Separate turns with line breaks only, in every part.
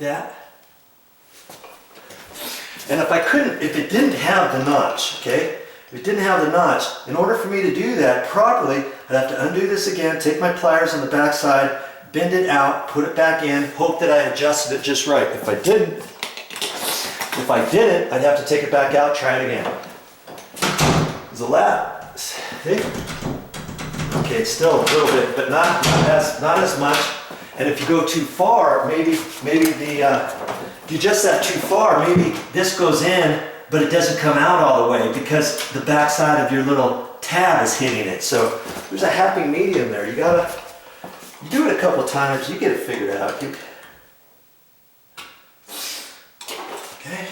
that. And if it didn't have the notch, okay? If it didn't have the notch, in order for me to do that properly, I'd have to undo this again, take my pliers on the back side, bend it out, put it back in, hope that I adjusted it just right. If I didn't, I'd have to take it back out, try it again. There's a lap. See? Okay, it's still a little bit, but not as much. And if you go too far, maybe if you adjust that too far, maybe this goes in, but it doesn't come out all the way because the back side of your little tab is hitting it. So there's a happy medium there. You do it a couple times, you get it figured out. Okay.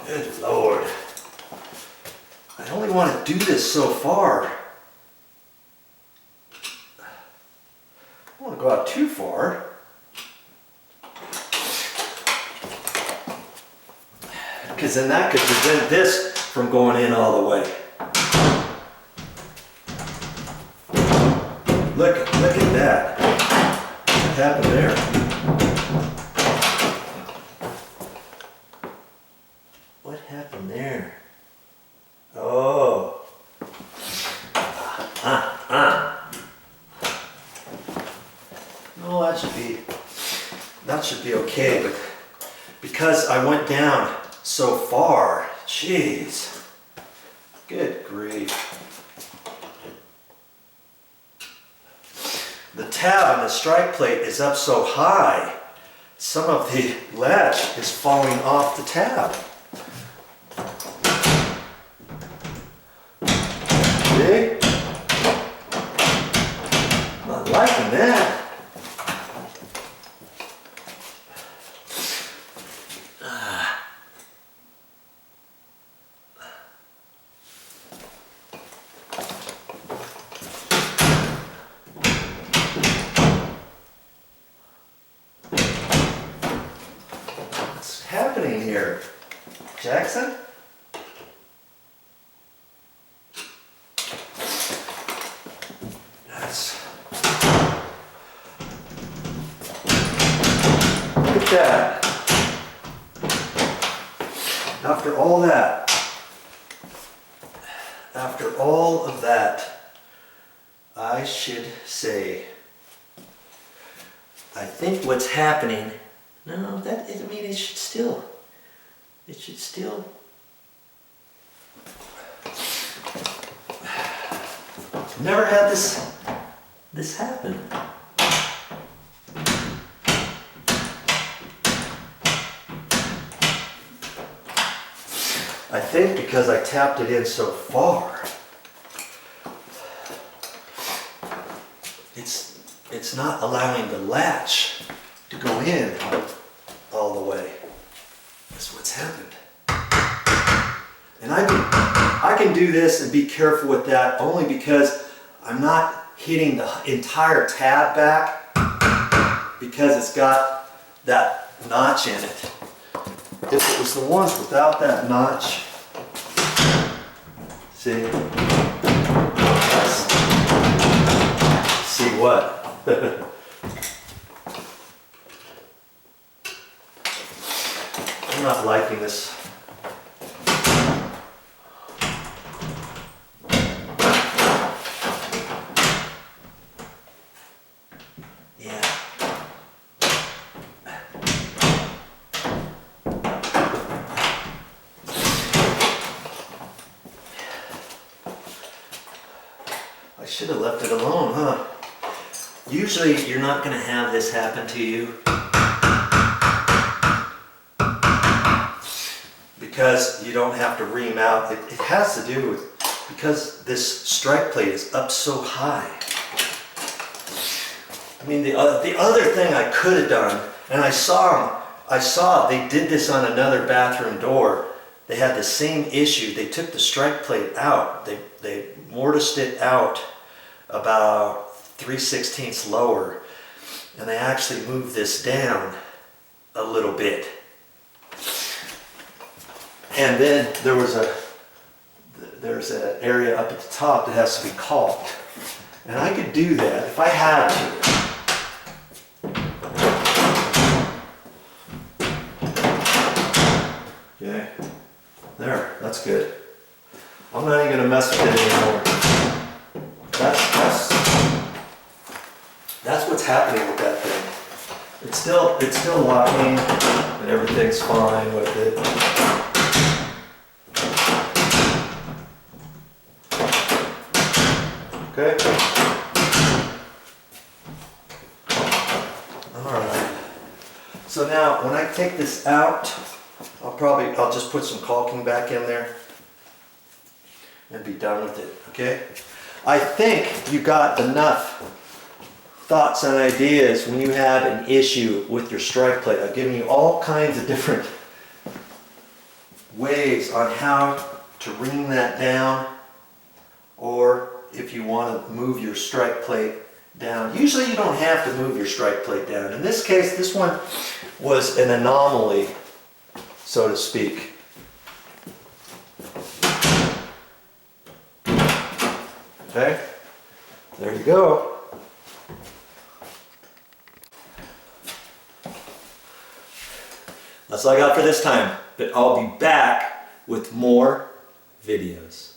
Good Lord. I only want to do this so far. I don't want to go out too far. Because then that could prevent this from going in all the way. Look at that. What happened there? What happened there? Oh. No, that should be okay, but because I went down so far, jeez. Good grief. The tab on the strike plate is up so high, some of the latch is falling off the tab. See? Not liking that. What's happening here, Jackson? Look at that. After all of that, I should say, I think what's happening, no, it should still, never had this happen. I think because I tapped it in so far, it's not allowing the latch to go in all the way. That's what's happened. And I can do this and be careful with that only because I'm not hitting the entire tab back because it's got that notch in it. If it was the ones without that notch, see what? I'm not liking this. I should have left it alone, huh? Usually you're not going to have this happen to you because you don't have to ream out. It has to do with because this strike plate is up so high. I mean, the other thing I could have done, and I saw they did this on another bathroom door. They had the same issue. They took the strike plate out. They mortised it out about 3/16 lower, and they actually moved this down a little bit. And then there's an area up at the top that has to be caulked. And I could do that if I had to. Okay, there, that's good. I'm not even gonna mess with it anymore. That's what's happening with that thing. It's still locking, and everything's fine with it. Okay. All right. So now, when I take this out, I'll just put some caulking back in there and be done with it. Okay. I think you got enough thoughts and ideas when you have an issue with your strike plate. I've given you all kinds of different ways on how to ring that down, or if you want to move your strike plate down. Usually you don't have to move your strike plate down. In this case, this one was an anomaly, so to speak. Okay, there you go. That's all I got for this time, but I'll be back with more videos.